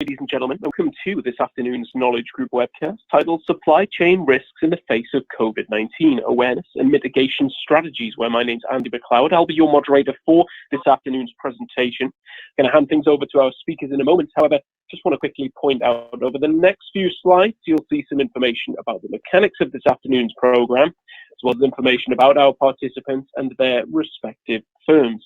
Ladies and gentlemen, welcome to this afternoon's Knowledge Group webcast titled Supply Chain Risks in the Face of COVID-19, Awareness and Mitigation Strategies, where my name's Andy McLeod. I'll be your moderator for this afternoon's presentation. I'm going to hand things over to our speakers in a moment. However, just want to quickly point out over the next few slides, you'll see some information about the mechanics of this afternoon's program, as well as information about our participants and their respective firms.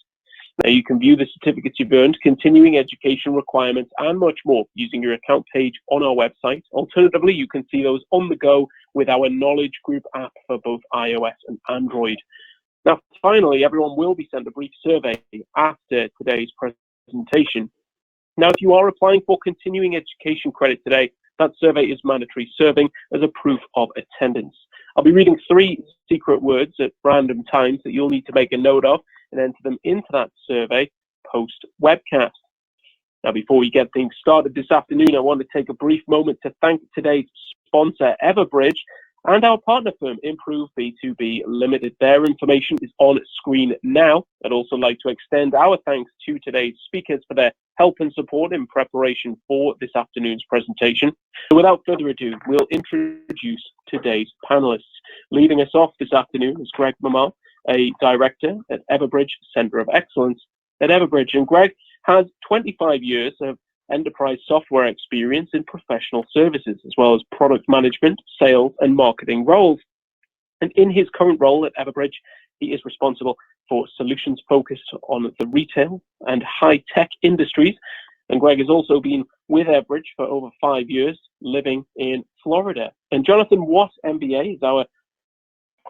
Now, you can view the certificates you've earned, continuing education requirements, and much more using your account page on our website. Alternatively, you can see those on the go with our Knowledge Group app for both iOS and Android. Now, finally, everyone will be sent a brief survey after today's presentation. Now, if you are applying for continuing education credit today, that survey is mandatory, serving as a proof of attendance. I'll be reading 3 secret words at random times that you'll need to make a note of and enter them into that survey post-webcast. Now, before we get things started this afternoon, I want to take a brief moment to thank today's sponsor, Everbridge, and our partner firm, Improve B2B Limited. Their information is on screen now. I'd also like to extend our thanks to today's speakers for their help and support in preparation for this afternoon's presentation. So without further ado, we'll introduce today's panelists. Leading us off this afternoon is Greg Mamar, a director at Everbridge Center of Excellence at Everbridge. And Greg has 25 years of enterprise software experience in professional services, as well as product management, sales, and marketing roles. And in his current role at Everbridge, he is responsible for solutions focused on the retail and high-tech industries. And Greg has also been with Everbridge for over 5 years, living in Florida. And Jonathan Watt, MBA, is our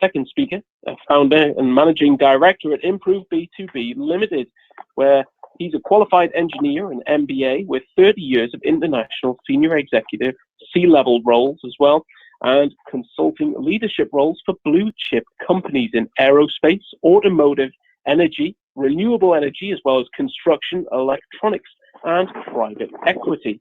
second speaker, a founder and managing director at Improve B2B Limited, where he's a qualified engineer and MBA with 30 years of international senior executive C-level roles as well, and consulting leadership roles for blue chip companies in aerospace, automotive, energy, renewable energy, as well as construction, electronics, and private equity.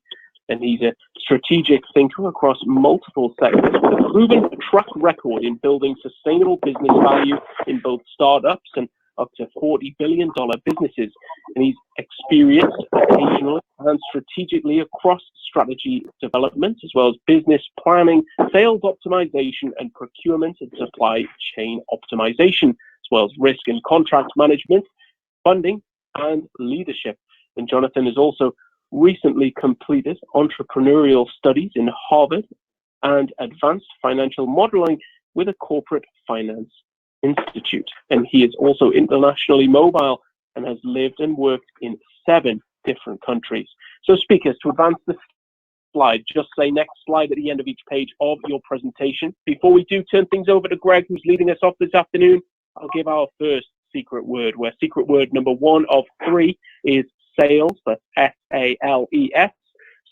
And he's a strategic thinker across multiple sectors with a proven track record in building sustainable business value in both startups and up to $40 billion businesses. And he's experienced occasionally and strategically across strategy development, as well as business planning, sales optimization, and procurement and supply chain optimization, as well as risk and contract management, funding, and leadership. And Jonathan has also recently completed entrepreneurial studies in Harvard and advanced financial modeling with a corporate finance institute. And he is also internationally mobile and has lived and worked in 7 different countries. So speakers, to advance the slide, just say next slide at the end of each page of your presentation. Before we do turn things over to Greg, who's leading us off this afternoon, I'll give our first secret word, where secret word number 1 of 3 is sales. That's S-A-L-E-S.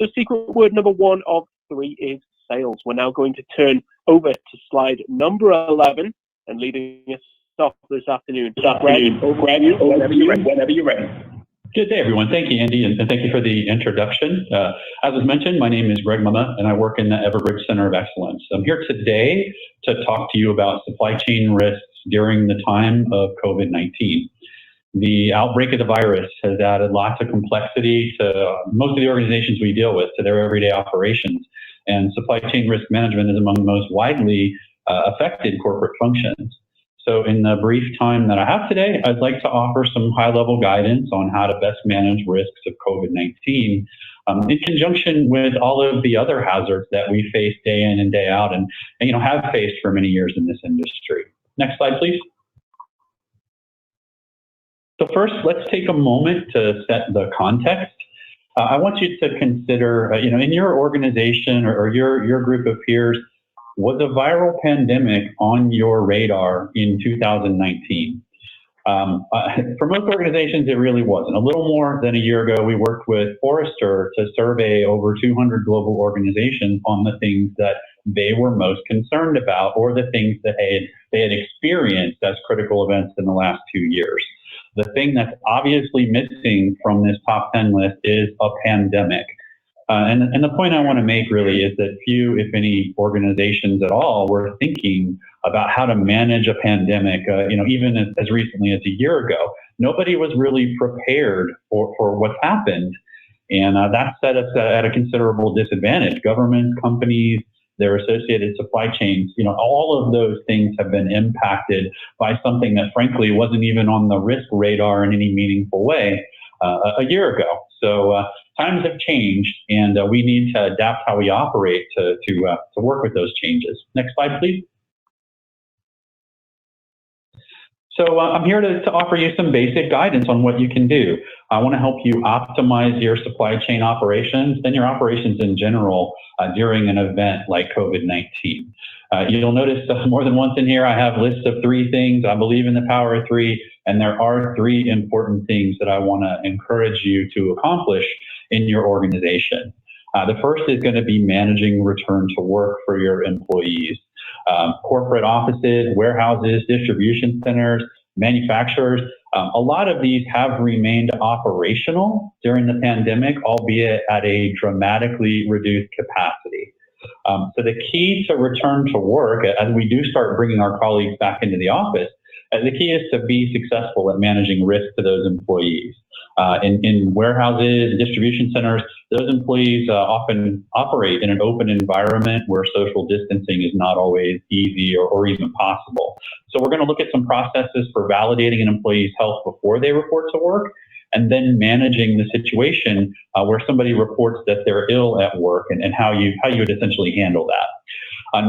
So secret word number 1 of 3 is sales. We're now going to turn over to slide number 11 and leading us off this afternoon. Whenever you're ready. Good day, everyone. Thank you, Andy, and thank you for the introduction. As was mentioned, my name is Greg Mama, and I work in the Everbridge Center of Excellence. I'm here today to talk to you about supply chain risks during the time of COVID-19. The outbreak of the virus has added lots of complexity to most of the organizations we deal with, to their everyday operations. And supply chain risk management is among the most widely affected corporate functions. So in the brief time that I have today, I'd like to offer some high-level guidance on how to best manage risks of COVID-19 in conjunction with all of the other hazards that we face day in and day out and have faced for many years in this industry. Next slide, please. So first, let's take a moment to set the context. I want you to consider, in your organization or your group of peers, was a viral pandemic on your radar in 2019? For most organizations, it really wasn't. A little more than a year ago, we worked with Forrester to survey over 200 global organizations on the things that they were most concerned about or the things that they had experienced as critical events in the last 2 years. The thing that's obviously missing from this top 10 list is a pandemic. And the point I want to make really is that few, if any, organizations at all were thinking about how to manage a pandemic, even as recently as a year ago. Nobody was really prepared for what's happened. And that set us at a considerable disadvantage. Government, companies, their associated supply chains, all of those things have been impacted by something that frankly wasn't even on the risk radar in any meaningful way a year ago. So times have changed, and we need to adapt how we operate to work with those changes. Next slide, please. So I'm here to offer you some basic guidance on what you can do. I want to help you optimize your supply chain operations and your operations in general during an event like COVID-19. You'll notice more than once in here, I have lists of 3 things. I believe in the power of 3, and there are 3 important things that I want to encourage you to accomplish in your organization. The first is going to be managing return to work for your employees. Corporate offices, warehouses, distribution centers, manufacturers, a lot of these have remained operational during the pandemic, albeit at a dramatically reduced capacity. So the key to return to work, as we do start bringing our colleagues back into the office, the key is to be successful at managing risk to those employees. In warehouses, distribution centers, those employees often operate in an open environment where social distancing is not always easy or even possible. So we're going to look at some processes for validating an employee's health before they report to work, and then managing the situation where somebody reports that they're ill at work, and how you would essentially handle that.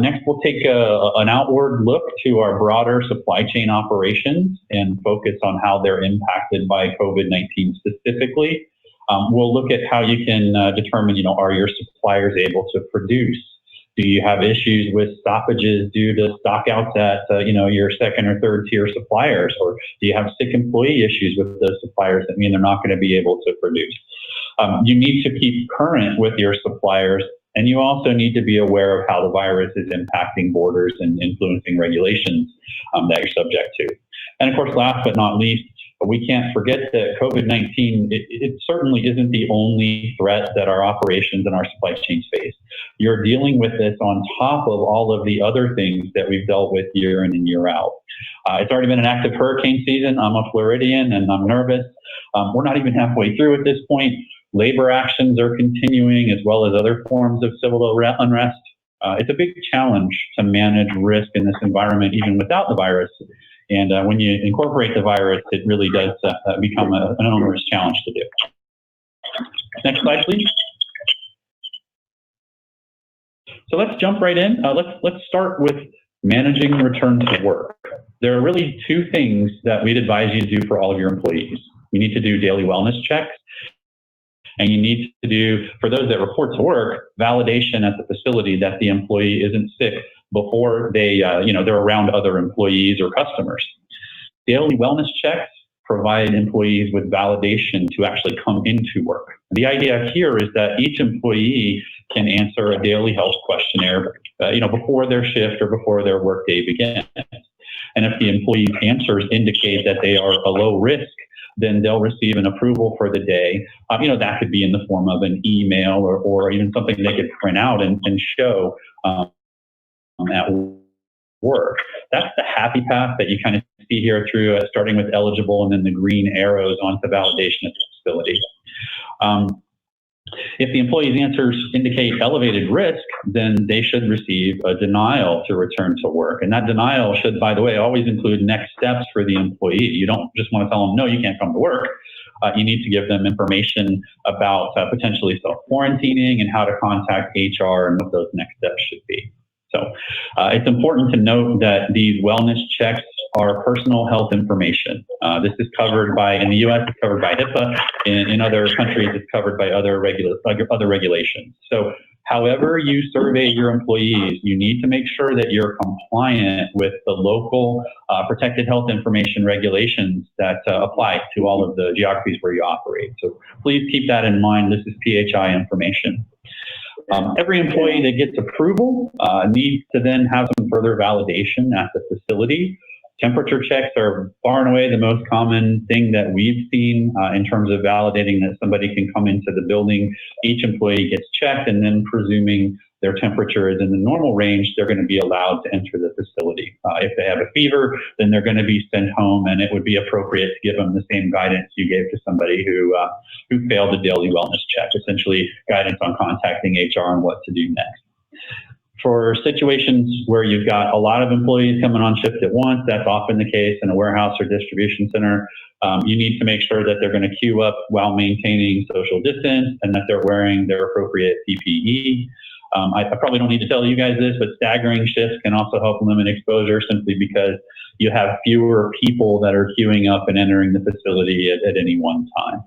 Next, we'll take an outward look to our broader supply chain operations and focus on how they're impacted by COVID-19 specifically. We'll look at how you can determine, are your suppliers able to produce? Do you have issues with stoppages due to stockouts at, your second or third tier suppliers? Or do you have sick employee issues with those suppliers that mean they're not going to be able to produce? You need to keep current with your suppliers, and you also need to be aware of how the virus is impacting borders and influencing regulations that you're subject to. And of course, last but not least, we can't forget that COVID-19, it certainly isn't the only threat that our operations and our supply chains face. You're dealing with this on top of all of the other things that we've dealt with year in and year out. It's already been an active hurricane season. I'm a Floridian and I'm nervous. We're not even halfway through at this point. Labor actions are continuing, as well as other forms of civil unrest. It's a big challenge to manage risk in this environment, even without the virus. And when you incorporate the virus, it really does become an onerous challenge to do. Next slide, please. So let's jump right in. Let's start with managing return to work. There are really 2 things that we'd advise you to do for all of your employees. You need to do daily wellness checks, and you need to do, for those that report to work, validation at the facility that the employee isn't sick before they're around other employees or customers. Daily wellness checks provide employees with validation to actually come into work. The idea here is that each employee can answer a daily health questionnaire, before their shift or before their workday begins. And if the employee's answers indicate that they are a low risk, then they'll receive an approval for the day. That could be in the form of an email or even something they could print out and show at work. That's the happy path that you kind of see here through starting with eligible and then the green arrows onto validation at the facility. If the employee's answers indicate elevated risk, then they should receive a denial to return to work. And that denial should, by the way, always include next steps for the employee. You don't just want to tell them, no, you can't come to work. You need to give them information about potentially self-quarantining and how to contact HR and what those next steps should be. So it's important to note that these wellness checks are personal health information. This is covered by, in the U.S., it's covered by HIPAA. In other countries, it's covered by other regulations. So however you survey your employees, you need to make sure that you're compliant with the local protected health information regulations that apply to all of the geographies where you operate. So please keep that in mind. This is PHI information. Every employee that gets approval needs to then have some further validation at the facility. Temperature checks are far and away the most common thing that we've seen in terms of validating that somebody can come into the building. Each employee gets checked, and then presuming their temperature is in the normal range, they're going to be allowed to enter the facility. If they have a fever, then they're going to be sent home, and it would be appropriate to give them the same guidance you gave to somebody who failed the daily wellness check, essentially guidance on contacting HR and what to do next. For situations where you've got a lot of employees coming on shift at once, that's often the case in a warehouse or distribution center. You need to make sure that they're going to queue up while maintaining social distance and that they're wearing their appropriate PPE. I probably don't need to tell you guys this, but staggering shifts can also help limit exposure simply because you have fewer people that are queuing up and entering the facility at any one time.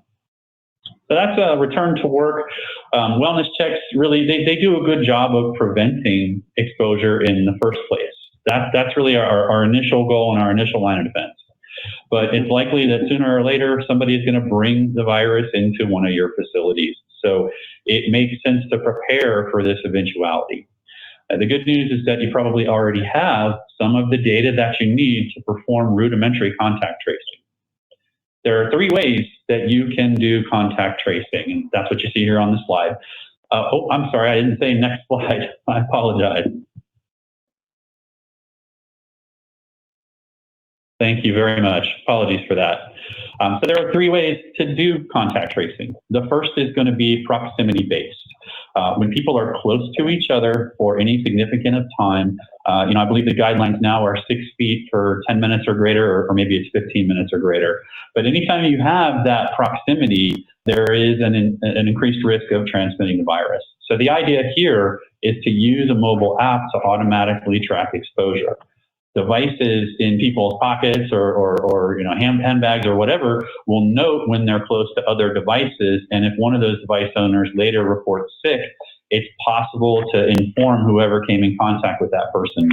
So that's a return to work. Wellness checks, really, they do a good job of preventing exposure in the first place. That's really our initial goal and our initial line of defense. But it's likely that sooner or later, somebody is going to bring the virus into one of your facilities. So it makes sense to prepare for this eventuality. The good news is that you probably already have some of the data that you need to perform rudimentary contact tracing. There are 3 ways that you can do contact tracing, and that's what you see here on the slide. Oh, I'm sorry, I didn't say next slide. I apologize. Thank you very much. Apologies for that. So there are 3 ways to do contact tracing. The first is going to be proximity-based. When people are close to each other for any significant of time, I believe the guidelines now are 6 feet for 10 minutes or greater, or maybe it's 15 minutes or greater. But anytime you have that proximity, there is an increased risk of transmitting the virus. So the idea here is to use a mobile app to automatically track exposure. Devices in people's pockets or handbags or whatever will note when they're close to other devices, and if one of those device owners later reports sick, it's possible to inform whoever came in contact with that person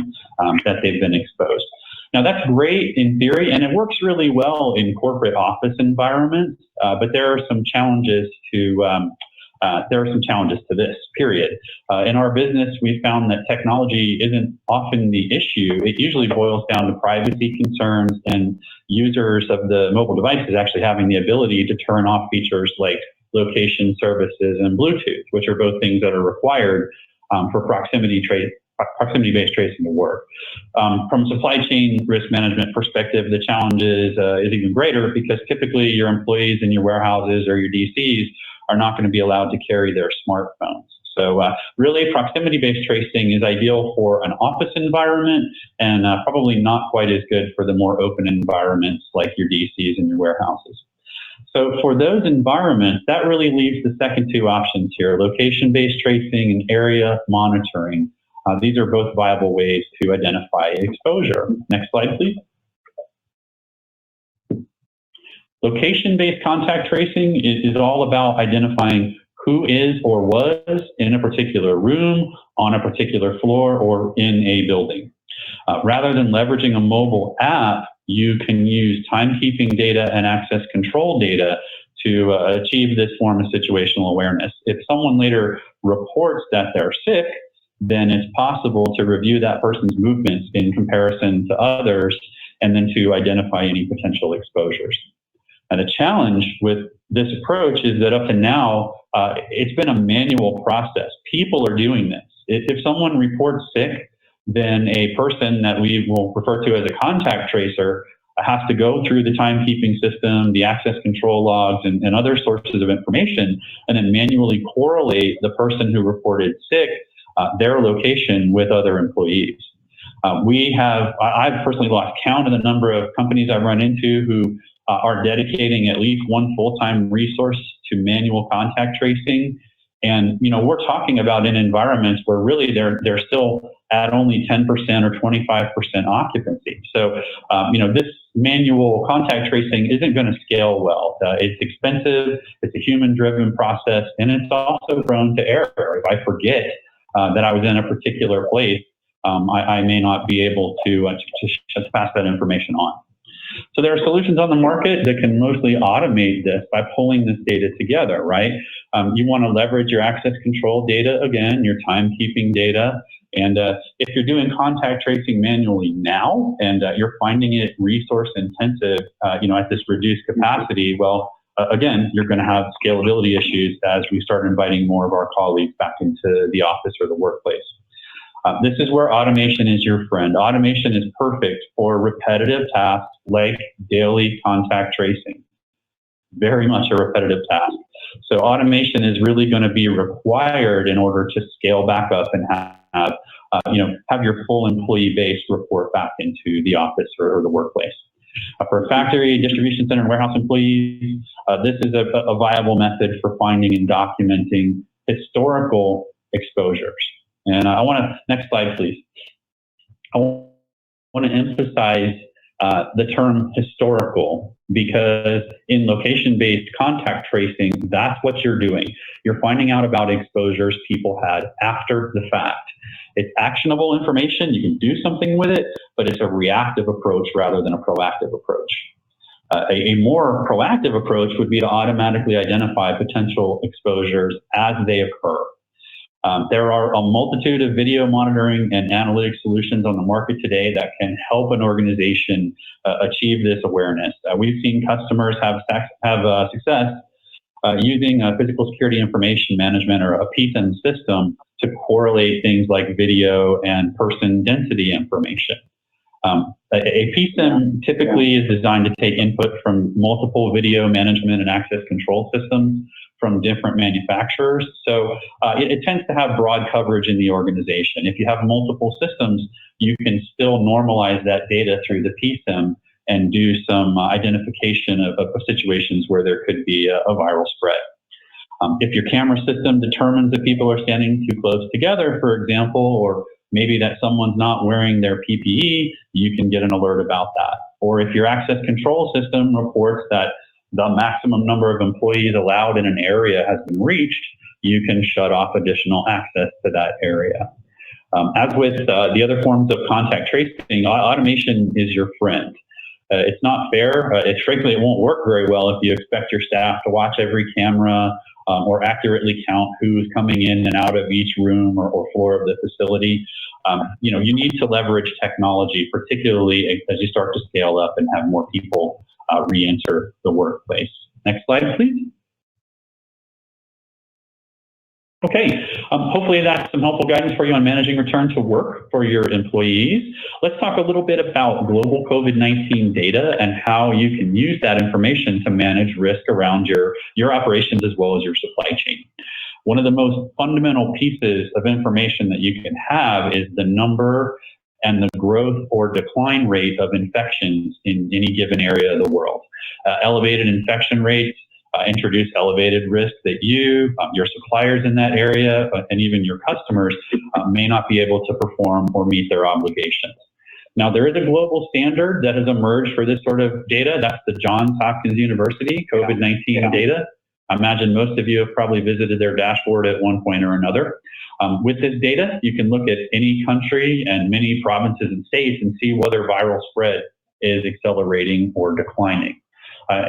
that they've been exposed. Now that's great in theory, and it works really well in corporate office environments, but there are some challenges to this, period. In our business, we found that technology isn't often the issue. It usually boils down to privacy concerns and users of the mobile devices actually having the ability to turn off features like location services and Bluetooth, which are both things that are required for proximity-based tracing to work. From a supply chain risk management perspective, the challenge is even greater because typically your employees in your warehouses or your DCs are not going to be allowed to carry their smartphones. So really, proximity-based tracing is ideal for an office environment and probably not quite as good for the more open environments like your DCs and your warehouses. So for those environments, that really leaves the second 2 options here, location-based tracing and area monitoring. These are both viable ways to identify exposure. Next slide, please. Location-based contact tracing is all about identifying who is or was in a particular room, on a particular floor, or in a building. Rather than leveraging a mobile app, you can use timekeeping data and access control data to achieve this form of situational awareness. If someone later reports that they're sick, then it's possible to review that person's movements in comparison to others and then to identify any potential exposures. And the challenge with this approach is that up to now, it's been a manual process. People are doing this. If someone reports sick, then a person that we will refer to as a contact tracer has to go through the timekeeping system, the access control logs, and other sources of information, and then manually correlate the person who reported sick, their location with other employees. I've personally lost count of the number of companies I've run into who are dedicating at least one full-time resource to manual contact tracing. And, we're talking about in environments where really they're still at only 10% or 25% occupancy. So, this manual contact tracing isn't going to scale well. It's expensive, it's a human-driven process, and it's also prone to error. If I forget that I was in a particular place, I may not be able to pass that information on. So there are solutions on the market that can mostly automate this by pulling this data together, right? You want to leverage your access control data, again, your timekeeping data, And if you're doing contact tracing manually now and you're finding it resource intensive, at this reduced capacity, well, again, you're going to have scalability issues as we start inviting more of our colleagues back into the office or the workplace. This is where automation is your friend. Automation is perfect for repetitive tasks like daily contact tracing. Very much a repetitive task. So automation is really going to be required in order to scale back up and have your full employee base report back into the office or the workplace. For factory, distribution center, and warehouse employees, this is a viable method for finding and documenting historical exposures. And I want to, next slide, please. I want to emphasize the term historical, because in location-based contact tracing, that's what you're doing. You're finding out about exposures people had after the fact. It's actionable information. You can do something with it, but it's a reactive approach rather than a proactive approach. A more proactive approach would be to automatically identify potential exposures as they occur. There are a multitude of video monitoring and analytic solutions on the market today that can help an organization achieve this awareness. We've seen customers have success using physical security information management, or a PSIM system, to correlate things like video and person density information. A PSIM typically is designed to take input from multiple video management and access control systems from different manufacturers. So it tends to have broad coverage in the organization. If you have multiple systems, you can still normalize that data through the PSIM and do some identification of situations where there could be a viral spread. If your camera system determines that people are standing too close together, for example, or maybe that someone's not wearing their PPE, you can get an alert about that. Or if your access control system reports that the maximum number of employees allowed in an area has been reached, you can shut off additional access to that area. As with the other forms of contact tracing, automation is your friend. It's not fair. Frankly, it won't work very well if you expect your staff to watch every camera or accurately count who's coming in and out of each room or floor of the facility. You need to leverage technology, particularly as you start to scale up and have more people re-enter the workplace. Next slide, please. Okay, hopefully that's some helpful guidance for you on managing return to work for your employees. Let's talk a little bit about global COVID-19 data and how you can use that information to manage risk around your operations as well as your supply chain. One of the most fundamental pieces of information that you can have is the number and the growth or decline rate of infections in any given area of the world. Elevated infection rates introduce elevated risk that you, your suppliers in that area, and even your customers may not be able to perform or meet their obligations. Now, there is a global standard that has emerged for this sort of data. That's the Johns Hopkins University COVID-19 data. I imagine most of you have probably visited their dashboard at one point or another. With this data, you can look at any country and many provinces and states and see whether viral spread is accelerating or declining.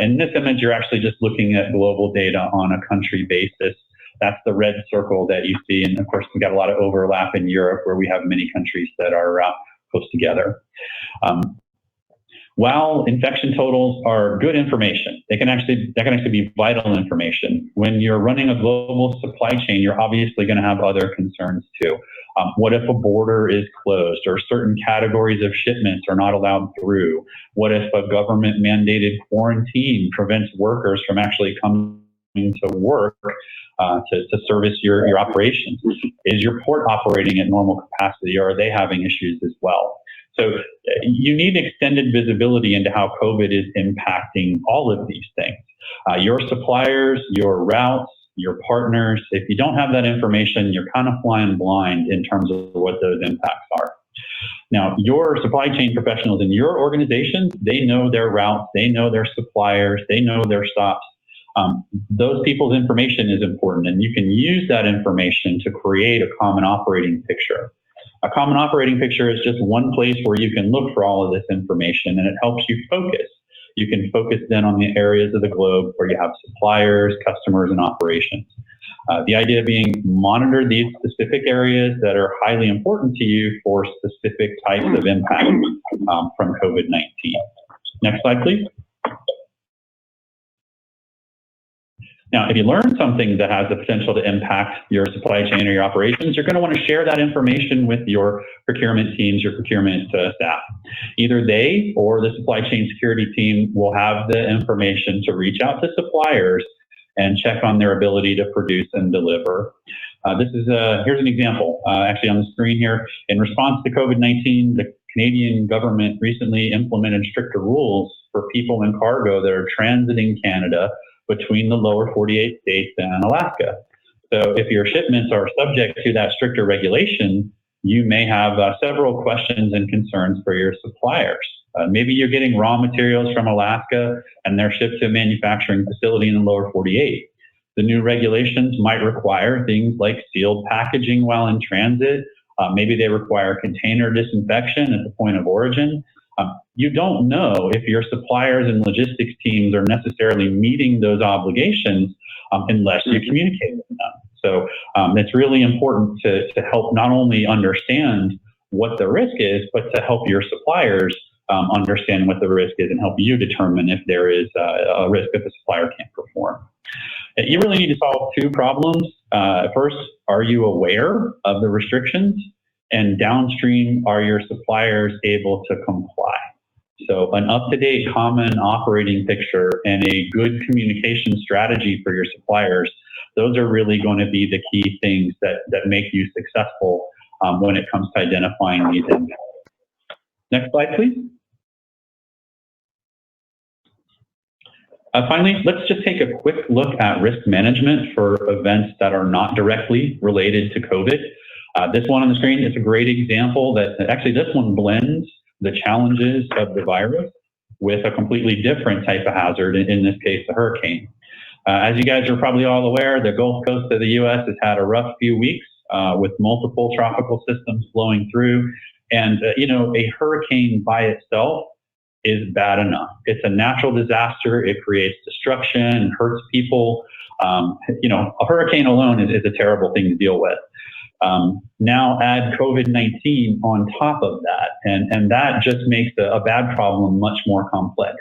In this image, you're actually just looking at global data on a country basis. That's the red circle that you see. And of course, we've got a lot of overlap in Europe where we have many countries that are close together. While infection totals are good information, that can actually be vital information. When you're running a global supply chain, you're obviously going to have other concerns too. What if a border is closed or certain categories of shipments are not allowed through? What if a government mandated quarantine prevents workers from actually coming to work to service your operations? Is your port operating at normal capacity, or are they having issues as well? So you need extended visibility into how COVID is impacting all of these things. Your suppliers, your routes, your partners, if you don't have that information, you're kind of flying blind in terms of what those impacts are. Now, your supply chain professionals in your organization, they know their routes, they know their suppliers, they know their stops. Those people's information is important, and you can use that information to create a common operating picture. A common operating picture is just one place where you can look for all of this information, and it helps you focus. you can focus then on the areas of the globe where you have suppliers, customers, and operations. The idea being monitor these specific areas that are highly important to you for specific types of impact from COVID-19. Next slide, please. Now, if you learn something that has the potential to impact your supply chain or your operations, you're going to want to share that information with your procurement teams, your procurement staff. Either they or the supply chain security team will have the information to reach out to suppliers and check on their ability to produce and deliver. Here's an example, actually on the screen here. In response to COVID-19, the Canadian government recently implemented stricter rules for people and cargo that are transiting Canada between the lower 48 states and Alaska. So if your shipments are subject to that stricter regulation, you may have several questions and concerns for your suppliers. Maybe you're getting raw materials from Alaska and they're shipped to a manufacturing facility in the lower 48. The new regulations might require things like sealed packaging while in transit. Maybe they require container disinfection at the point of origin. You don't know if your suppliers and logistics teams are necessarily meeting those obligations unless you communicate with them. So it's really important to help not only understand what the risk is, but to help your suppliers understand what the risk is and help you determine if there is a risk that the supplier can't perform. You really need to solve two problems. First, are you aware of the restrictions? And downstream, are your suppliers able to comply? So an up-to-date common operating picture and a good communication strategy for your suppliers, those are really going to be the key things that make you successful when it comes to identifying these impacts. Next slide, please. Finally, let's just take a quick look at risk management for events that are not directly related to COVID. This one on the screen is a great example that actually this one blends the challenges of the virus with a completely different type of hazard, in this case, the hurricane. As you guys are probably all aware, the Gulf Coast of the U.S. has had a rough few weeks with multiple tropical systems flowing through. And, a hurricane by itself is bad enough. It's a natural disaster. It creates destruction, hurts people. A hurricane alone is a terrible thing to deal with. Now add COVID-19 on top of that, and that just makes a bad problem much more complex.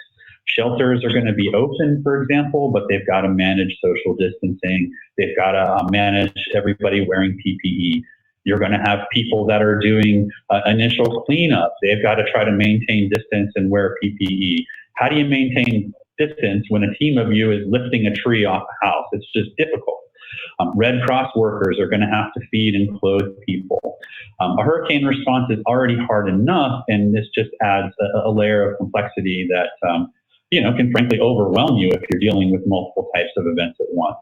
Shelters are going to be open, for example, but they've got to manage social distancing. They've got to manage everybody wearing PPE. You're going to have people that are doing initial cleanup. They've got to try to maintain distance and wear PPE. How do you maintain distance when a team of you is lifting a tree off a house? It's just difficult. Red Cross workers are going to have to feed and clothe people. A hurricane response is already hard enough, and this just adds a layer of complexity that can frankly overwhelm you if you're dealing with multiple types of events at once.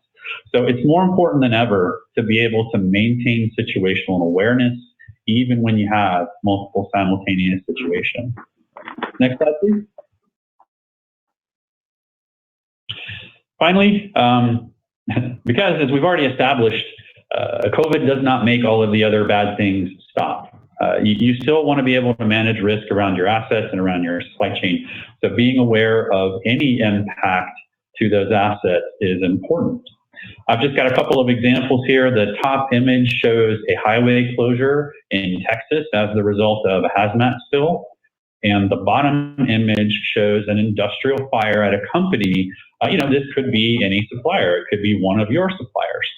So it's more important than ever to be able to maintain situational awareness, even when you have multiple simultaneous situations. Next slide, please. Finally, because as we've already established, COVID does not make all of the other bad things stop. You still want to be able to manage risk around your assets and around your supply chain. So being aware of any impact to those assets is important. I've just got a couple of examples here. The top image shows a highway closure in Texas as the result of a hazmat spill. And the bottom image shows an industrial fire at a company. This could be any supplier. It could be one of your suppliers.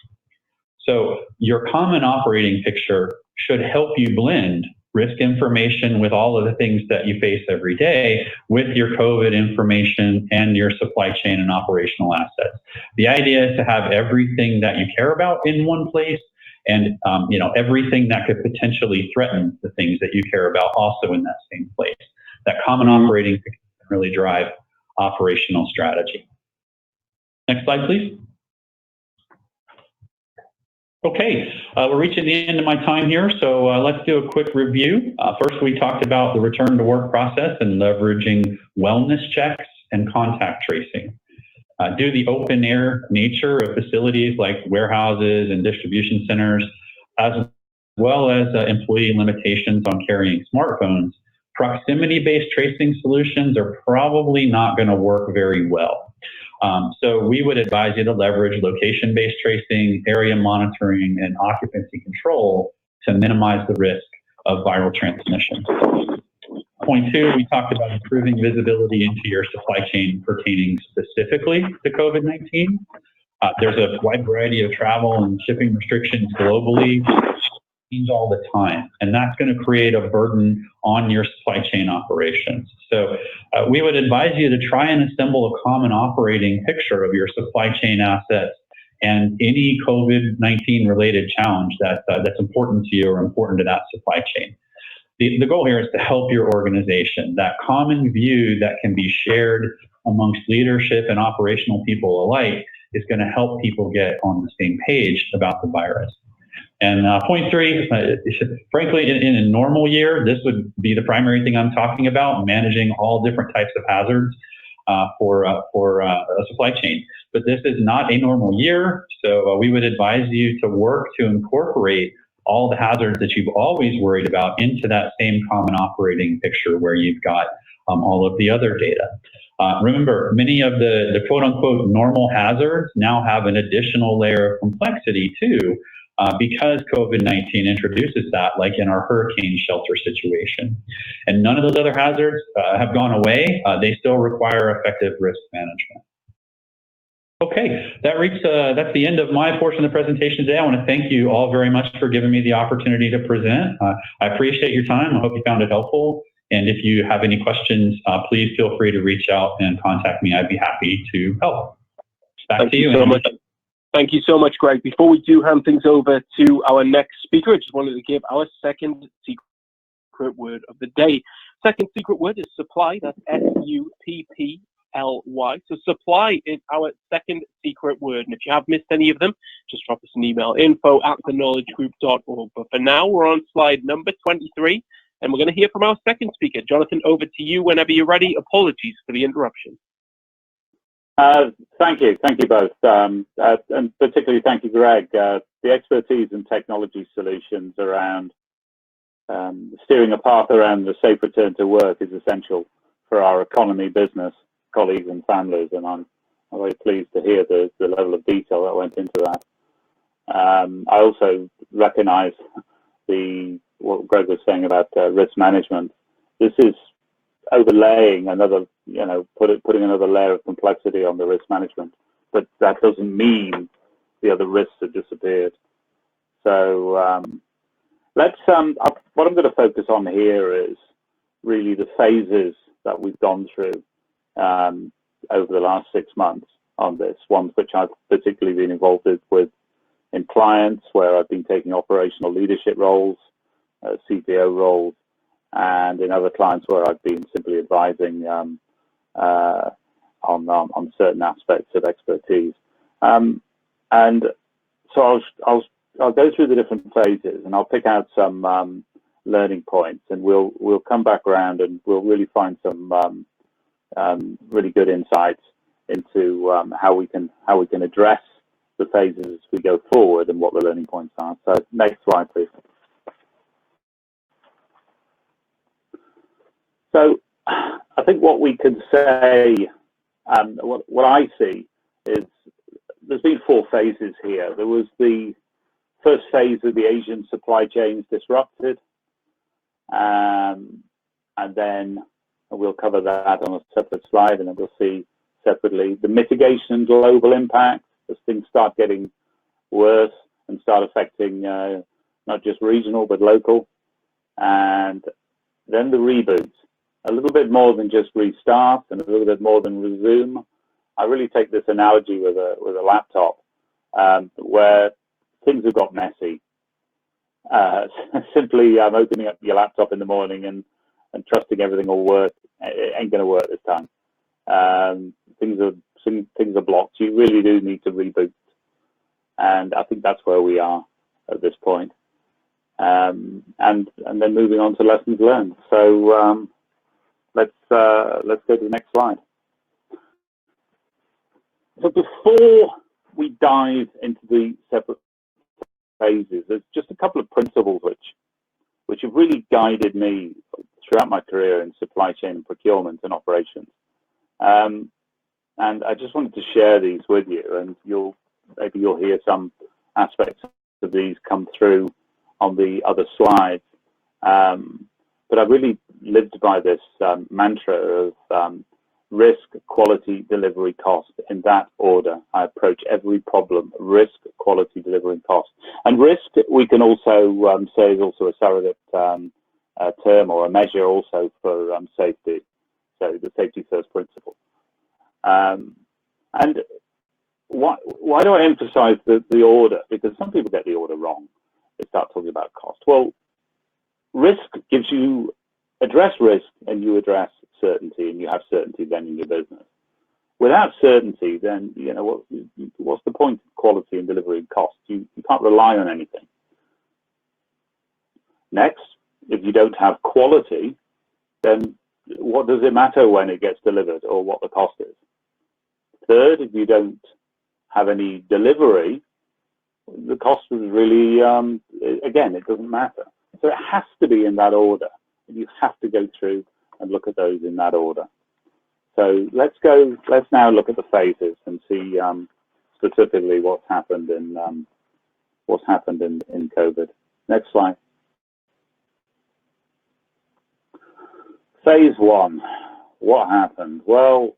So your common operating picture should help you blend risk information with all of the things that you face every day with your COVID information and your supply chain and operational assets. The idea is to have everything that you care about in one place and everything that could potentially threaten the things that you care about also in that same place. That common operating picture can really drive operational strategy. Next slide, please. Okay, we're reaching the end of my time here, so let's do a quick review. First, we talked about the return to work process and leveraging wellness checks and contact tracing. Due to the open air nature of facilities like warehouses and distribution centers, as well as employee limitations on carrying smartphones, proximity-based tracing solutions are probably not going to work very well. So we would advise you to leverage location-based tracing, area monitoring, and occupancy control to minimize the risk of viral transmission. Point 2, we talked about improving visibility into your supply chain pertaining specifically to COVID-19. There's a wide variety of travel and shipping restrictions globally all the time, and that's going to create a burden on your supply chain operations. So we would advise you to try and assemble a common operating picture of your supply chain assets and any COVID-19 related challenge that's important to you or important to that supply chain. The goal here is to help your organization. That common view that can be shared amongst leadership and operational people alike is going to help people get on the same page about the virus. And point 3, frankly, in a normal year, this would be the primary thing I'm talking about, managing all different types of hazards for a supply chain. But this is not a normal year, so we would advise you to work to incorporate all the hazards that you've always worried about into that same common operating picture where you've got all of the other data. Remember, many of the quote-unquote normal hazards now have an additional layer of complexity too, because COVID-19 introduces that, like in our hurricane shelter situation. And none of those other hazards have gone away. They still require effective risk management. Okay, that's the end of my portion of the presentation today. I want to thank you all very much for giving me the opportunity to present. I appreciate your time. I hope you found it helpful. And if you have any questions, please feel free to reach out and contact me. I'd be happy to help. Back to you so much. Thank you so much, Greg. Before we do hand things over to our next speaker, I just wanted to give our second secret word of the day. Second secret word is supply. That's SUPPLY. So supply is our second secret word. And if you have missed any of them, just drop us an email, info@theknowledgegroup.org. But for now, we're on slide number 23, and we're going to hear from our second speaker. Jonathan, over to you whenever you're ready. Apologies for the interruption. Thank you both, and particularly thank you, Greg. The expertise in technology solutions around steering a path around the safe return to work is essential for our economy, business, colleagues and families, and I'm very pleased to hear the level of detail that went into that. I also recognize what Greg was saying about risk management. This is overlaying another, putting another layer of complexity on the risk management, but that doesn't mean the other risks have disappeared. So what I'm going to focus on here is really the phases that we've gone through over the last 6 months on this, ones which I've particularly been involved with in clients where I've been taking operational leadership roles, CPO roles, and in other clients where I've been simply advising on certain aspects of expertise. And so I'll go through the different phases, and I'll pick out some learning points, and we'll come back around and we'll really find some really good insights into how we can address the phases as we go forward and what the learning points are. So next slide, please. So I think what we can say, what I see is there's been 4 phases here. There was the first phase of the Asian supply chains disrupted, and then we'll cover that on a separate slide, and then we'll see separately the mitigation global impact as things start getting worse and start affecting not just regional but local, and then the reboot. A little bit more than just restart and a little bit more than resume. I really take this analogy with a laptop where things have got messy. Simply opening up your laptop in the morning and trusting everything will work, it ain't going to work this time. Things are blocked. You really do need to reboot, and I think that's where we are at this point. And then moving on to lessons learned. So let's go to the next slide. So before we dive into the separate phases, there's just a couple of principles which have really guided me throughout my career in supply chain and procurement and operations. And I just wanted to share these with you, and maybe you'll hear some aspects of these come through on the other slides. But I really lived by this mantra of risk, quality, delivery, cost, in that order. I approach every problem: risk, quality, delivery, and cost. And risk, we can also say, is also a surrogate term or a measure also for safety. So the safety first principle. And why do I emphasize the order? Because some people get the order wrong. They start talking about cost. Well, risk gives you address risk and you address certainty, and you have certainty then in your business. Without certainty, then what's the point of quality and delivery and cost? You can't rely on anything. Next, if you don't have quality, then what does it matter when it gets delivered or what the cost is? Third, if you don't have any delivery, the cost is really, again, it doesn't matter. So it has to be in that order. And you have to go through and look at those in that order. So let's now look at the phases and see specifically what's happened in COVID. Next slide. Phase one, what happened? Well,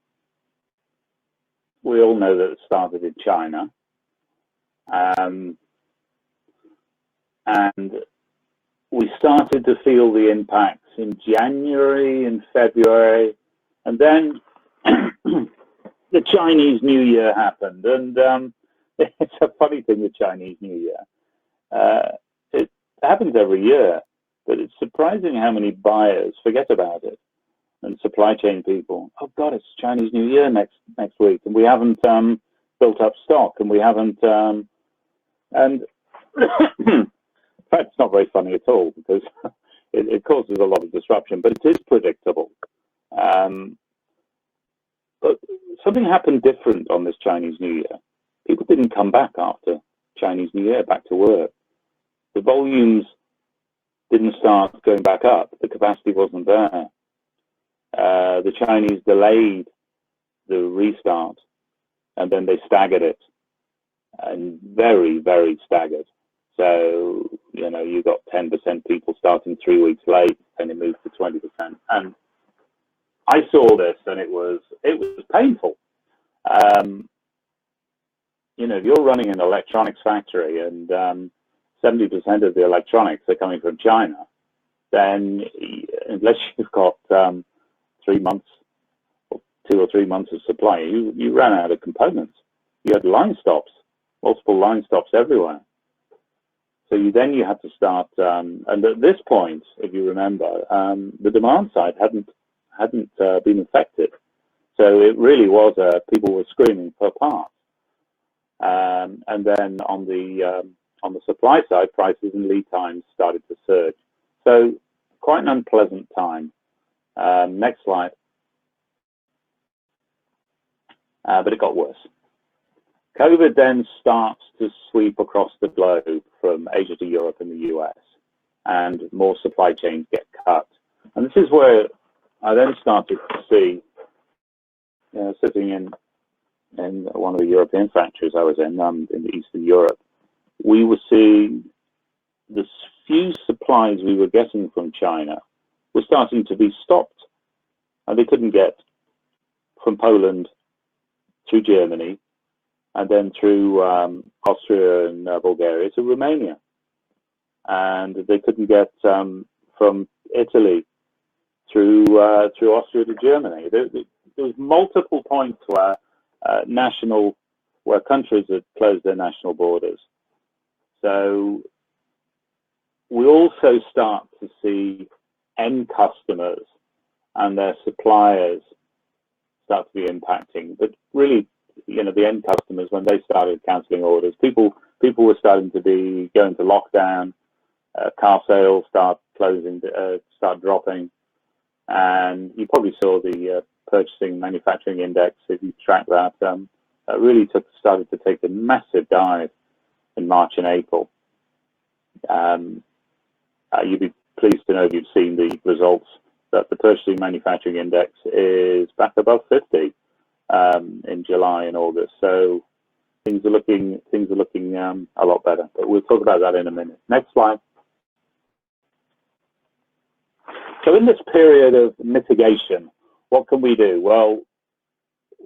we all know that it started in China. And we started to feel the impacts in January and February. And then the Chinese New Year happened. And it's a funny thing, the Chinese New Year. It happens every year, but it's surprising how many buyers forget about it. And supply chain people, oh God, it's Chinese New Year next week, and we haven't built up stock, and we haven't, and in fact, it's not very funny at all, because it causes a lot of disruption, but it is predictable. But something happened different on this Chinese New Year. People didn't come back after Chinese New Year back to work. The volumes didn't start going back up. The capacity wasn't there. The Chinese delayed the restart, and then they staggered it, and very, very staggered. So, you got 10% people starting 3 weeks late, and it moved to 20%. And I saw this, and it was painful. If you're running an electronics factory and 70% of the electronics are coming from China, then unless you've got 3 months, or 2 or 3 months of supply, you ran out of components. You had line stops, multiple line stops everywhere. So you had to start, and at this point, if you remember, the demand side hadn't been affected. So it really was people were screaming for parts. And then on the supply side, prices and lead times started to surge. So quite an unpleasant time. Next slide. But it got worse. COVID then starts to sweep across the globe from Asia to Europe and the US, and more supply chains get cut. And this is where I then started to see, sitting in one of the European factories I was in the Eastern Europe, we were seeing the few supplies we were getting from China were starting to be stopped, and they couldn't get from Poland through Germany and then through Austria and Bulgaria to Romania, and they couldn't get from Italy through Austria to Germany. There was multiple points where where countries had closed their national borders. So we also start to see end customers and their suppliers start to be impacting. But really, the end customers, when they started cancelling orders, people were starting to be going to lockdown, car sales start dropping, and you probably saw the purchasing manufacturing index, if you track that, really started to take a massive dive in March and April. You'd be pleased to know if you've seen the results that the purchasing manufacturing index is back above 50 in July and August. So things are looking a lot better. But we'll talk about that in a minute. Next slide. So in this period of mitigation, what can we do? Well,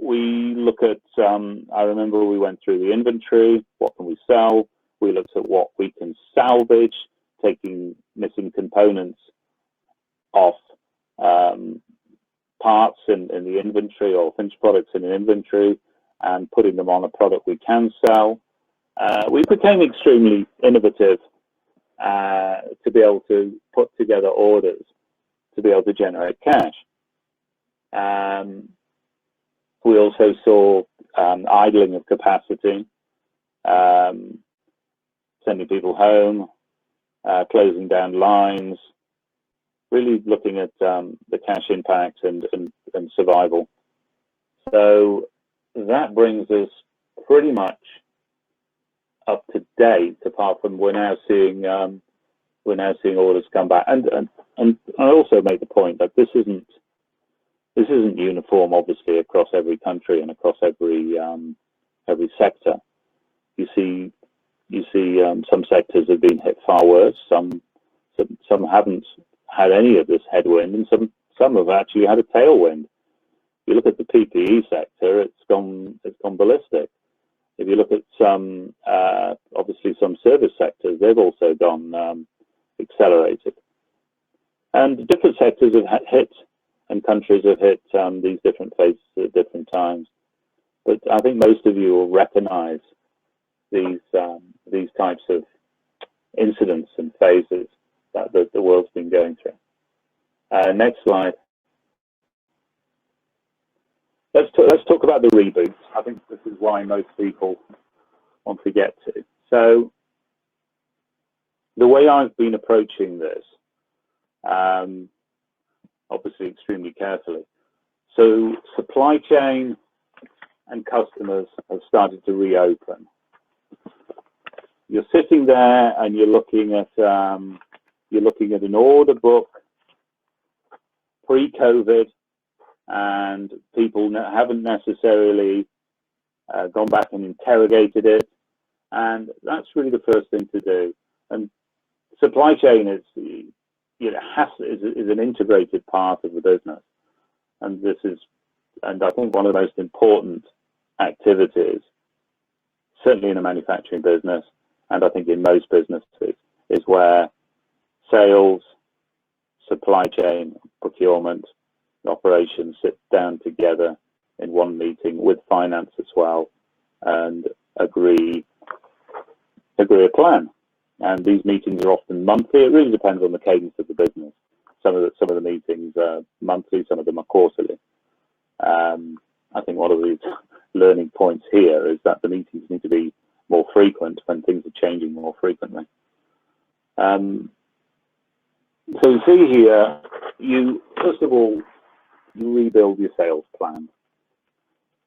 we look at, I remember we went through the inventory, what can we sell? We looked at what we can salvage, taking missing components off parts in the inventory or finished products in an inventory and putting them on a product we can sell. We became extremely innovative to be able to put together orders to be able to generate cash. We also saw idling of capacity, sending people home, closing down lines, really looking at the cash impact and survival. So that brings us pretty much up to date, apart from we're now seeing orders come back. And I also make the point that this isn't uniform, obviously, across every country and across every sector. You see some sectors have been hit far worse. Some haven't had any of this headwind, and some have actually had a tailwind. If you look at the PPE sector, it's gone ballistic. If you look at obviously some service sectors, they've also gone accelerated. And different sectors have hit, and countries have hit these different phases at different times. But I think most of you will recognise these types of incidents and phases that the world's been going through. Next slide. Let's talk about the reboot. I think this is why most people want to get to. So the way I've been approaching this, obviously extremely carefully. So supply chain and customers have started to reopen. You're sitting there and you're looking at an order book pre-COVID, and people haven't necessarily gone back and interrogated it, and that's really the first thing to do. And supply chain is an integrated part of the business, and I think one of the most important activities, certainly in a manufacturing business, and I think in most businesses, is where sales, supply chain, procurement, operations sit down together in one meeting with finance as well and agree a plan. And these meetings are often monthly. It really depends on the cadence of the business. Some of the meetings are monthly, some of them are quarterly. I think one of the learning points here is that the meetings need to be more frequent when things are changing more frequently. So you see here, first of all, you rebuild your sales plan.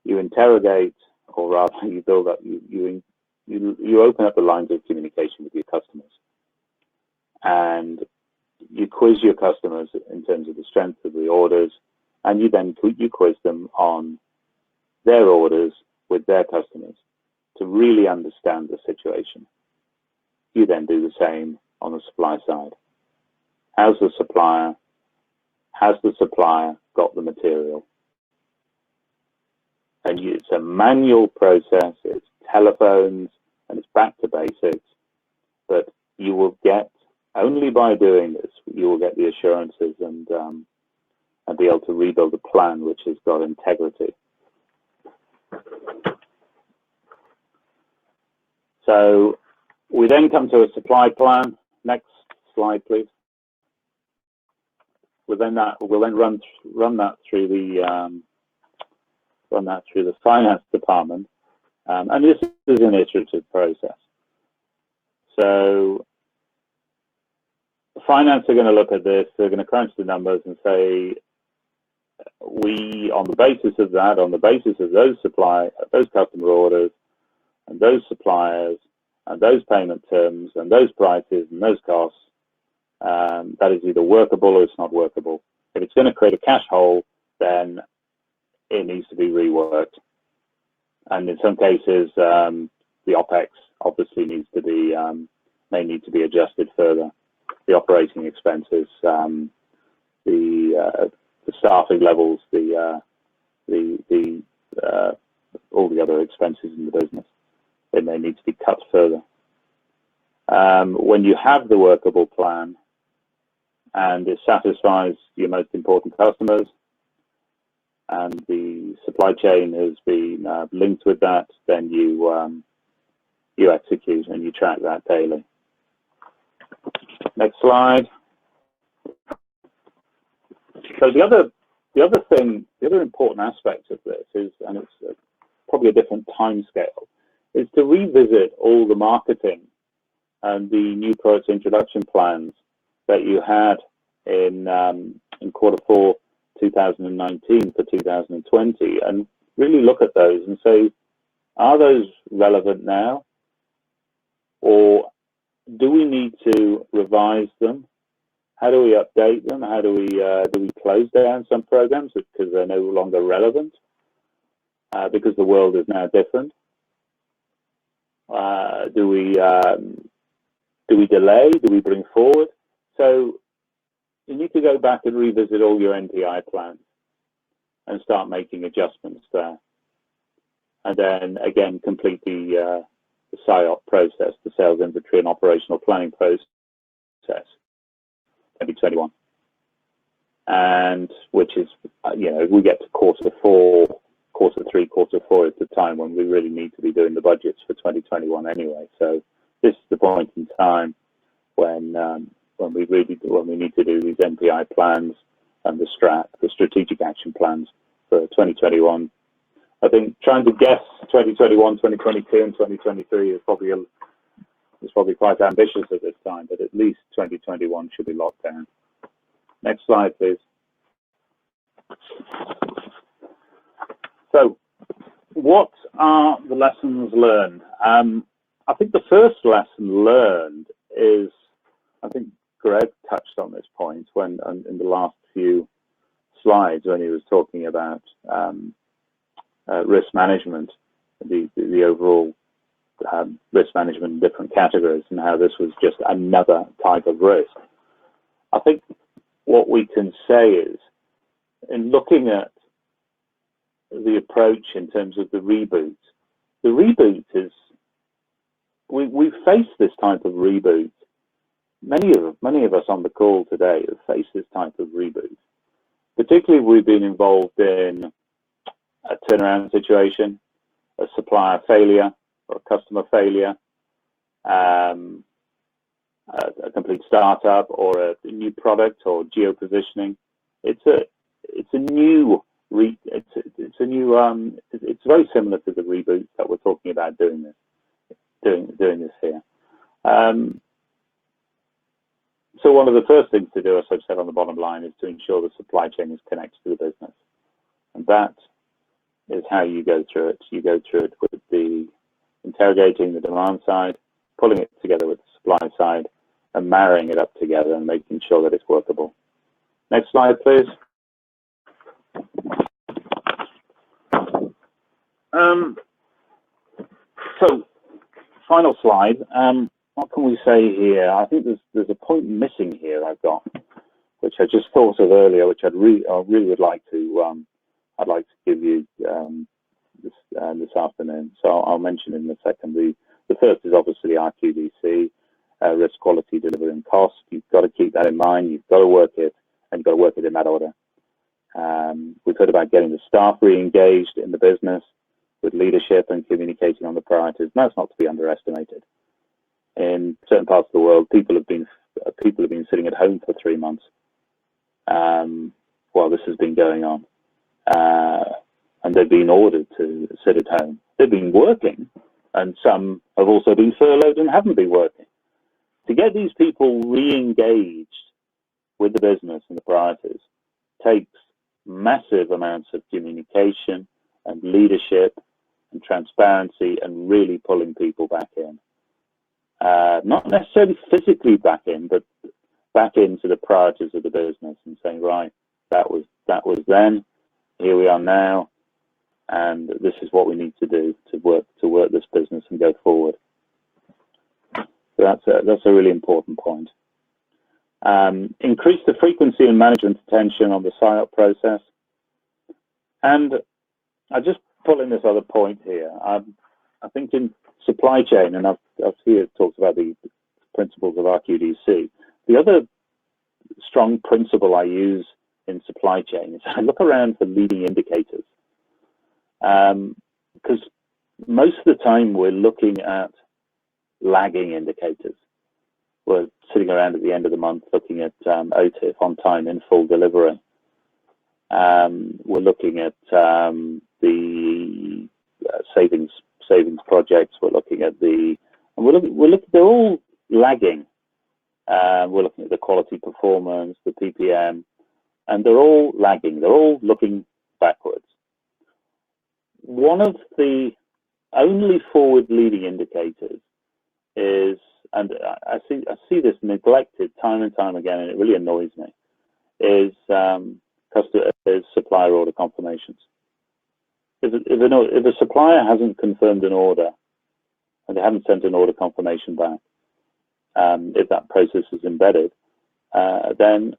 You interrogate, or rather, you build up. You open up the lines of communication with your customers, and you quiz your customers in terms of the strength of the orders, and you quiz them on their orders with their customers to really understand the situation. You then do the same on the supply side. Has the supplier got the material? And it's a manual process, it's telephones, and it's back to basics. But you will get, only by doing this, you will get the assurances and be able to rebuild a plan which has got integrity. So we then come to a supply plan. Next slide, please. We'll then run that through the finance department, and this is an iterative process. So finance are going to look at this. They're going to crunch the numbers and say, on the basis of those customer orders, and those suppliers, and those payment terms, and those prices, and those costs, that is either workable or it's not workable. If it's going to create a cash hole, then it needs to be reworked. And in some cases, the OPEX obviously needs to be, may need to be adjusted further. The operating expenses, the staffing levels, all the other expenses in the business, they may need to be cut further. When you have the workable plan and it satisfies your most important customers, and the supply chain has been linked with that, then you execute and you track that daily. Next slide. So the other important aspect of this is, and it's probably a different time scale, is to revisit all the marketing and the new product introduction plans that you had in Q4 2019 for 2020, and really look at those and say, are those relevant now, or do we need to revise them? How do we update them? How do we close down some programs because they're no longer relevant, because the world is now different? Do we delay? Do we bring forward? So you need to go back and revisit all your NPI plans and start making adjustments there. And then again, complete the SIOP process, the sales inventory and operational planning process, 2021. And which is, we get to Q3, Q4 is the time when we really need to be doing the budgets for 2021 anyway. So this is the point in time when we need to do these NPI plans and the strategic action plans for 2021. I think trying to guess 2021, 2022, and 2023 is probably quite ambitious at this time, but at least 2021 should be locked down. Next slide, please. So, what are the lessons learned? I think the first lesson learned is, I think Greg touched on this point when in the last few slides when he was talking about risk management, the overall risk management in different categories, and how this was just another type of risk. I think what we can say is, in looking at the approach in terms of the reboot is, we've faced this type of reboot. Many of us on the call today have faced this type of reboot. Particularly, we've been involved in a turnaround situation, a supplier failure or a customer failure, a complete startup, or a new product, or geo-positioning. It's very similar to the reboot that we're talking about doing this here. So one of the first things to do, as I've said on the bottom line, is to ensure the supply chain is connected to the business. And that is how you go through it. You go through it with the interrogating the demand side, pulling it together with the supply side, and marrying it up together and making sure that it's workable. Next slide, please. So, final slide. What can we say here? I think there's a point missing here I've got, which I just thought of earlier, which I really would like to I'd like to give you this afternoon. So I'll mention in a second. The first is obviously RQDC, risk, quality, delivery, and cost. You've got to keep that in mind. You've got to work it, and you've got to work it in that order. We've heard about getting the staff re-engaged in the business with leadership and communicating on the priorities. And that's not to be underestimated. In certain parts of the world, people have been sitting at home for 3 months while this has been going on, and they've been ordered to sit at home. They've been working, and some have also been furloughed and haven't been working. To get these people re-engaged with the business and the priorities takes massive amounts of communication and leadership and transparency and really pulling people back in. Not necessarily physically back in, but back into the priorities of the business and saying, right, That was then. Here we are now, and this is what we need to do to work this business and go forward. So that's a really important point. Increase the frequency and management attention on the sign-up process. And I just pull in this other point here. I think in supply chain, and I've here talked about the principles of RQDC. The other strong principle I use in supply chain is I look around for leading indicators. Because most of the time we're looking at lagging indicators. We're sitting around at the end of the month looking at OTIF, on time in full delivery. We're looking at the savings projects. We're looking at they're all lagging. We're looking at the quality performance, the PPM, and they're all lagging. They're all looking backwards. One of the only forward-leading indicators is, and I see this neglected time and time again, and it really annoys me, is supplier order confirmations. If a supplier hasn't confirmed an order and they haven't sent an order confirmation back, if that process is embedded, then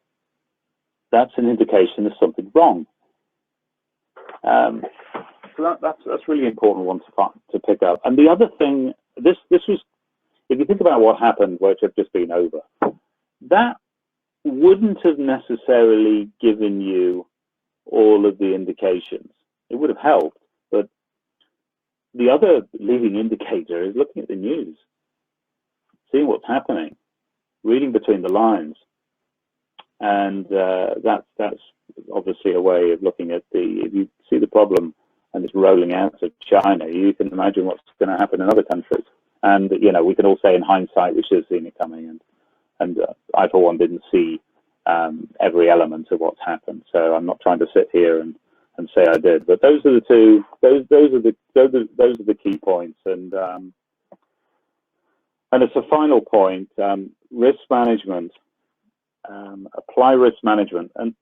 that's an indication there's something wrong. So that's really important one to pick up. And the other thing, this was, if you think about what happened, which have just been over, that wouldn't have necessarily given you all of the indications. It would have helped, but the other leading indicator is looking at the news, seeing what's happening, reading between the lines, and that's obviously a way of looking at if you see the problem and it's rolling out of China, you can imagine what's going to happen in other countries. And we can all say in hindsight we should have seen it coming, and I for one didn't see every element of what's happened. So I'm not trying to sit here and say I did, but those are the two. Those are the key points. And as a final point, risk management. Apply risk management, and